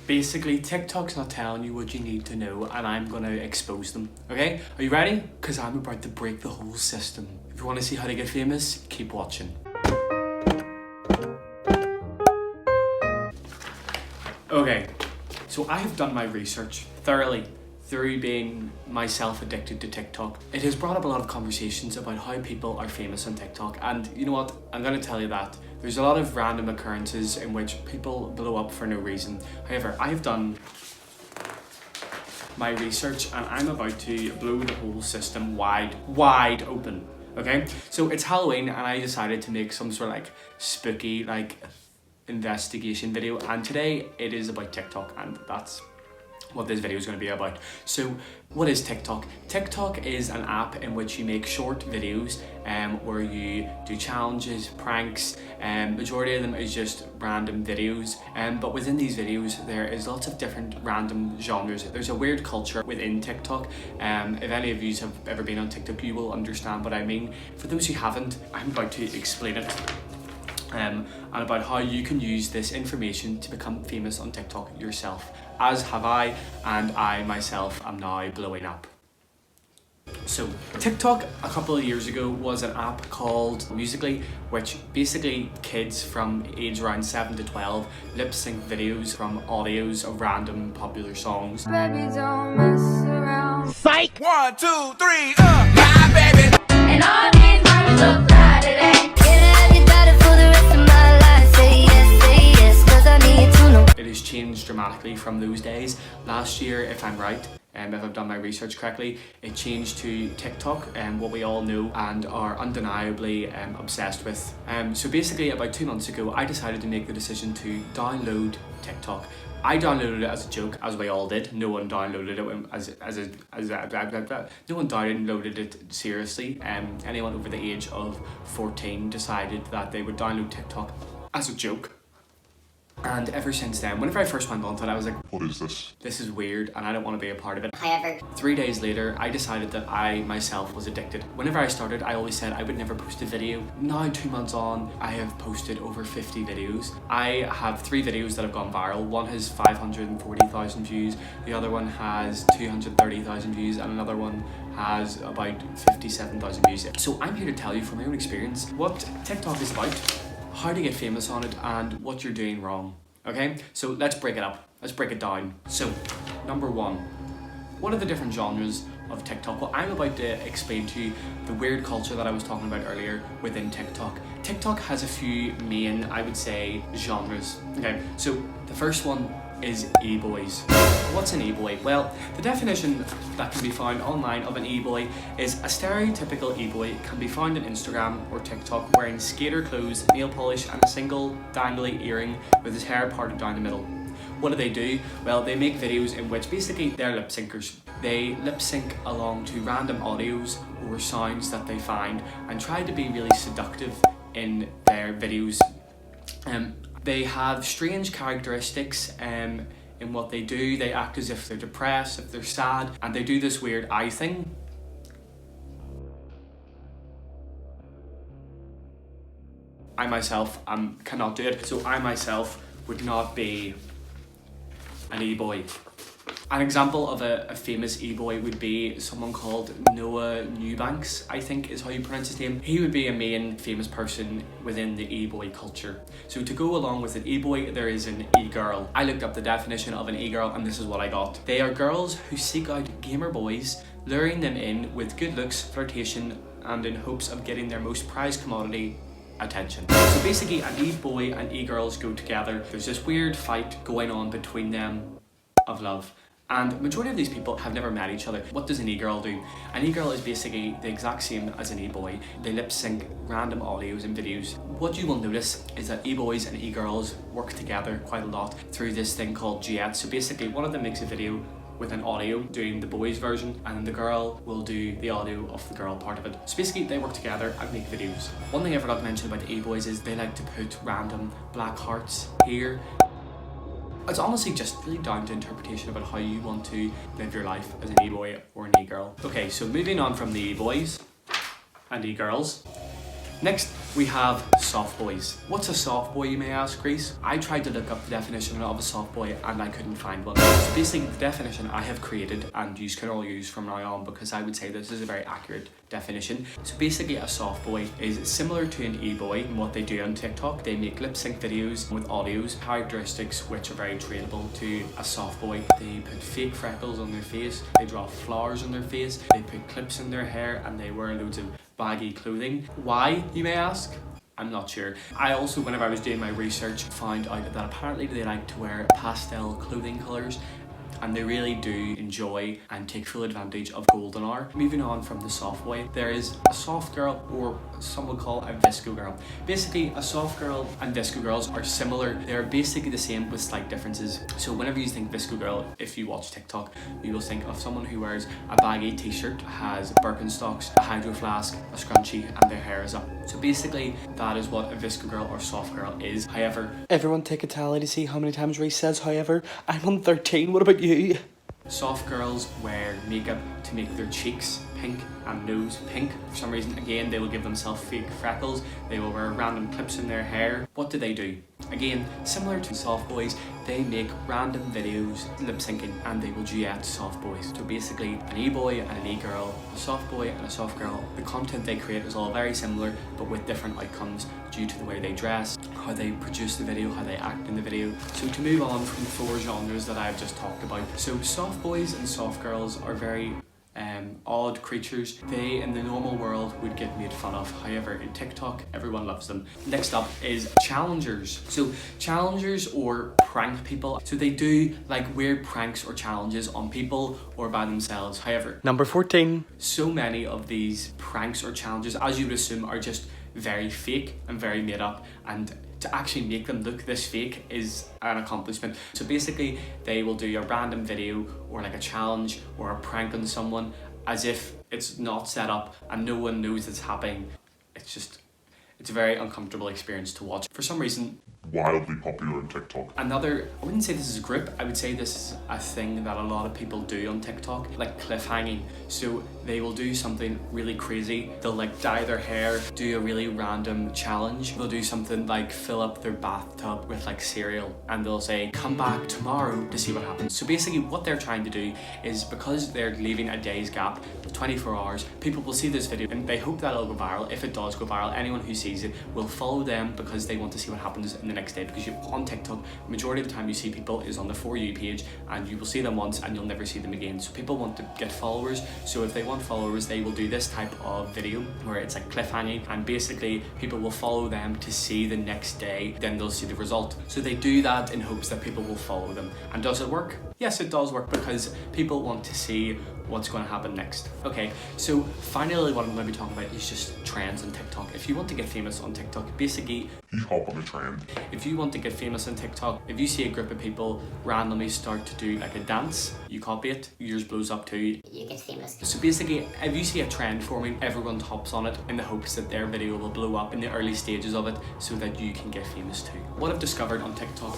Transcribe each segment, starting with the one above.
Basically, TikTok's not telling you what you need to know and I'm gonna expose them, okay? Are you ready? Because I'm about to break the whole system. If you want to see how to get famous, keep watching. Okay, so I have done my research thoroughly through being myself addicted to TikTok. It has brought up a lot of conversations about how people are famous on TikTok, and you know what, I'm going to tell you that there's a lot of random occurrences in which people blow up for no reason. However, I have done my research and I'm about to blow the whole system wide open. Okay, so it's Halloween and I decided to make some sort of like spooky investigation video, and today it is about TikTok, and that's what this video is going to be about. So what is TikTok? TikTok is an app in which you make short videos where you do challenges, pranks, and majority of them is just random videos, but within these videos there is lots of different random genres. There's a weird culture within TikTok. If any of you have ever been on TikTok, you will understand what I mean. For those who haven't, I'm about to explain it. And about how you can use this information to become famous on TikTok yourself, as have I, and I myself am now blowing up. So TikTok a couple of years ago was an app called Musical.ly, which basically kids from age around 7 to 12 lip sync videos from audios of random popular songs. Baby, don't mess around. Psych! 1, 2, 3, my baby! And all these mamas look fly today. It has changed dramatically from those days. Last year, if I'm right, if I've done my research correctly, it changed to TikTok, what we all know and are undeniably obsessed with. So basically, about 2 months ago, I decided to make the decision to download TikTok. I downloaded it as a joke, as we all did. No one downloaded it no one downloaded it seriously. Anyone over the age of 14 decided that they would download TikTok as a joke. And ever since then, whenever I first went onto it, I was like, what is this? This is weird and I don't want to be a part of it. However, 3 days later, I decided that I myself was addicted. Whenever I started, I always said I would never post a video. Now, 2 months on, I have posted over 50 videos. I have 3 videos that have gone viral. One has 540,000 views, the other one has 230,000 views, and another one has about 57,000 views. So I'm here to tell you from my own experience what TikTok is about, how to get famous on it, and what you're doing wrong. Okay, so let's break it up. Let's break it down. So, number 1, what are the different genres of TikTok? Well, I'm about to explain to you the weird culture that I was talking about earlier within TikTok. TikTok has a few main, I would say, genres. Okay, so the first one is e-boys. What's an e-boy? Well, the definition that can be found online of an e-boy is a stereotypical e-boy can be found on Instagram or TikTok wearing skater clothes, nail polish and a single dangly earring with his hair parted down the middle. What do? Well, they make videos in which basically they're lip syncers. They lip sync along to random audios or sounds that they find and try to be really seductive in their videos. They have strange characteristics in what they do. They act as if they're depressed, if they're sad, and they do this weird eye thing. I myself cannot do it, so I myself would not be an e-boy. An example of a famous e-boy would be someone called Noah Newbanks, I think is how you pronounce his name. He would be a main famous person within the e-boy culture. So to go along with an e-boy, there is an e-girl. I looked up the definition of an e-girl and this is what I got. They are girls who seek out gamer boys, luring them in with good looks, flirtation, and in hopes of getting their most prized commodity, attention. So basically an e-boy and e-girls go together. There's this weird fight going on between them of love. And the majority of these people have never met each other. What does an e-girl do? An e-girl is basically the exact same as an e-boy. They lip sync random audios and videos. What you will notice is that e-boys and e-girls work together quite a lot through this thing called duets. So basically one of them makes a video with an audio doing the boys version, and then the girl will do the audio of the girl part of it. So basically they work together and make videos. One thing I forgot to mention about the e-boys is they like to put random black hearts here. It's honestly just really down to interpretation about how you want to live your life as an e-boy or an e-girl. Okay, so moving on from the e-boys and e-girls. Next We have soft boys. What's a soft boy, you may ask, Reese? I tried to look up the definition of a soft boy and I couldn't find one. So basically the definition I have created and you can all use from now on, because I would say this is a very accurate definition. So basically a soft boy is similar to an e-boy in what they do on TikTok. They make lip sync videos with audios, characteristics which are very tradeable to a soft boy. They put fake freckles on their face, they draw flowers on their face, they put clips in their hair, and they wear loads of baggy clothing. Why, you may ask? I'm not sure. I also, whenever I was doing my research, found out that apparently they like to wear pastel clothing colours, and they really do enjoy and take full advantage of golden hour. Moving on from the soft boy, there is a soft girl, or some would call a visco girl. Basically, a soft girl and visco girls are similar. They're basically the same with slight differences. So whenever you think visco girl, if you watch TikTok, you will think of someone who wears a baggy t-shirt, has Birkenstocks, a hydro flask, a scrunchie, and their hair is up. So basically, that is what a visco girl or soft girl is. However, everyone take a tally to see how many times Reese says however. I'm on 13, what about you? soft girls wear makeup to make their cheeks pink and nose pink. For some reason, again, they will give themselves fake freckles. They will wear random clips in their hair. What do? Again, similar to soft boys, they make random videos lip syncing and they will duet soft boys. So basically, an e-boy and an e-girl, a soft boy and a soft girl, the content they create is all very similar but with different outcomes due to the way they dress, how they produce the video, how they act in the video. So to move on from the four genres that I've just talked about, so soft boys and soft girls are very odd creatures. They in the normal world would get made fun of, however in TikTok everyone loves them. Next up is challengers. So challengers or prank people, so they do like weird pranks or challenges on people or by themselves. However, Number 14. so many of these pranks or challenges, as you would assume, are just very fake and very made up, and to actually make them look this fake is an accomplishment. So basically they will do a random video or like a challenge or a prank on someone as if it's not set up and no one knows it's happening. It's a very uncomfortable experience to watch. For some reason, wildly popular on TikTok. I wouldn't say this is a group, I would say this is a thing that a lot of people do on TikTok, like cliffhanging. So they will do something really crazy. They'll like dye their hair, do a really random challenge. They'll do something like fill up their bathtub with like cereal and they'll say, come back tomorrow to see what happens. So basically what they're trying to do is, because they're leaving a day's gap, 24 hours, people will see this video and they hope that it'll go viral. If it does go viral, anyone who sees it will follow them because they want to see what happens in the next day. Because on TikTok, majority of the time you see people is on the For You page and you will see them once and you'll never see them again. So people want to get followers. So if they want followers, they will do this type of video where it's like cliffhanging, and basically people will follow them to see the next day, then they'll see the result. So they do that in hopes that people will follow them. And does it work? Yes, it does work, because people want to see what's going to happen next. Okay, so finally what I'm going to be talking about is just trends on TikTok. If you want to get famous on TikTok, basically, You hop on a trend. if you want to get famous on TikTok, if you see a group of people randomly start to do like a dance, you copy it, yours blows up too, you get famous. so basically, if you see a trend forming, everyone hops on it in the hopes that their video will blow up in the early stages of it so that you can get famous too. What I've discovered on TikTok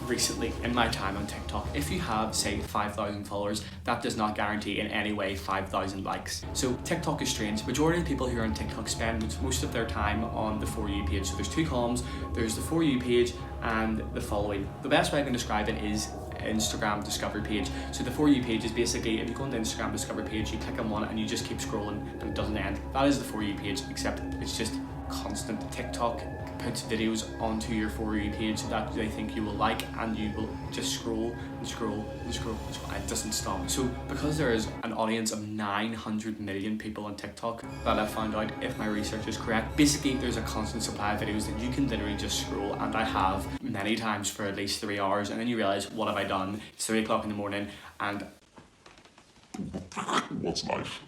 recently, in my time on TikTok, if you have, say, 5,000 followers, that does not guarantee in any way 5,000 likes. So TikTok is strange. Majority of the people who are on TikTok spend most of their time on the For You page. So there's two columns, there's the For You page and the following. The best way I can describe it is Instagram discovery page. So the For You page is basically, if you go on the Instagram discovery page, you click on one and you just keep scrolling and it doesn't end. That is the For You page, except it's just constant. TikTok puts videos onto your For You page that they think you will like, and you will just scroll and scroll and scroll and scroll, and it doesn't stop. So because there is an audience of 900 million people on TikTok, that I found out, if my research is correct, basically there's a constant supply of videos that you can literally just scroll, and I have many times for at least 3 hours, and then you realize, what have I done? It's 3 o'clock in the morning and What's life?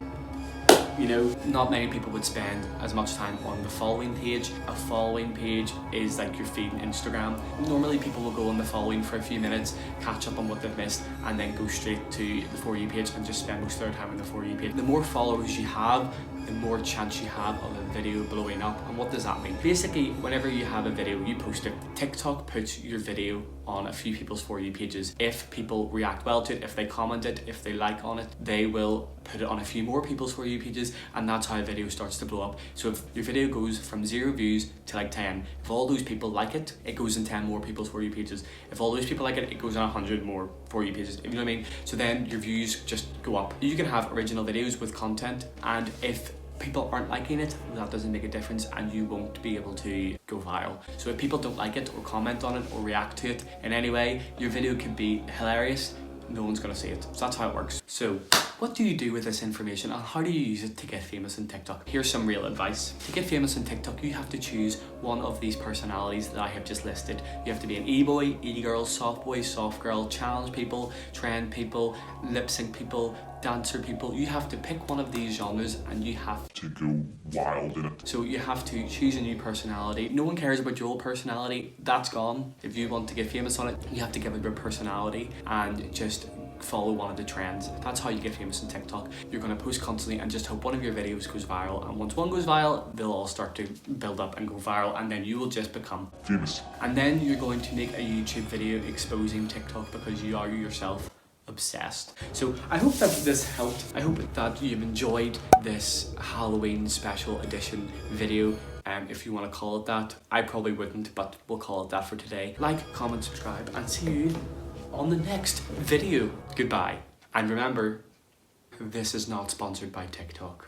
you know, not many people would spend as much time on the following page. A following page is like your feed on Instagram. Normally people will go on the following for a few minutes, catch up on what they've missed, and then go straight to the For You page and just spend most of their time on the For You page. The more followers you have, the more chance you have of a video blowing up. And what does that mean? Basically, whenever you have a video, you post it. TikTok puts your video on a few people's For You pages. If people react well to it, if they comment it, if they like on it, they will put it on a few more people's For You pages, and that's how a video starts to blow up. So if your video goes from 0 views to like 10, if all those people like it, it goes in 10 more people's For You pages. If all those people like it, it goes on 100 more For You pages. You know what I mean? So then your views just go up. You can have original videos with content, and if people aren't liking it, that doesn't make a difference, and you won't be able to go viral. So if people don't like it or comment on it or react to it in any way, your video could be hilarious, no one's gonna see it. So that's how it works. So what do you do with this information, and how do you use it to get famous on TikTok? Here's some real advice. To get famous on TikTok, you have to choose one of these personalities that I have just listed. You have to be an e-boy, e-girl, soft boy, soft girl, challenge people, trend people, lip sync people, dancer people. You have to pick one of these genres and you have To go wild in it. So you have to choose a new personality. No one cares about your old personality, that's gone. If you want to get famous on it, you have to give it your personality and just follow one of the trends. That's how you get famous on TikTok. You're going to post constantly and just hope one of your videos goes viral, and once one goes viral, they'll all start to build up and go viral, and then you will just become Famous. And then you're going to make a YouTube video exposing TikTok because you are yourself obsessed. So I hope that this helped. I hope that you've enjoyed this Halloween special edition video, if you want to call it that. I probably wouldn't, but we'll call it that for today. Like, comment, subscribe, and see you on the next video. Goodbye. And remember, this is not sponsored by TikTok.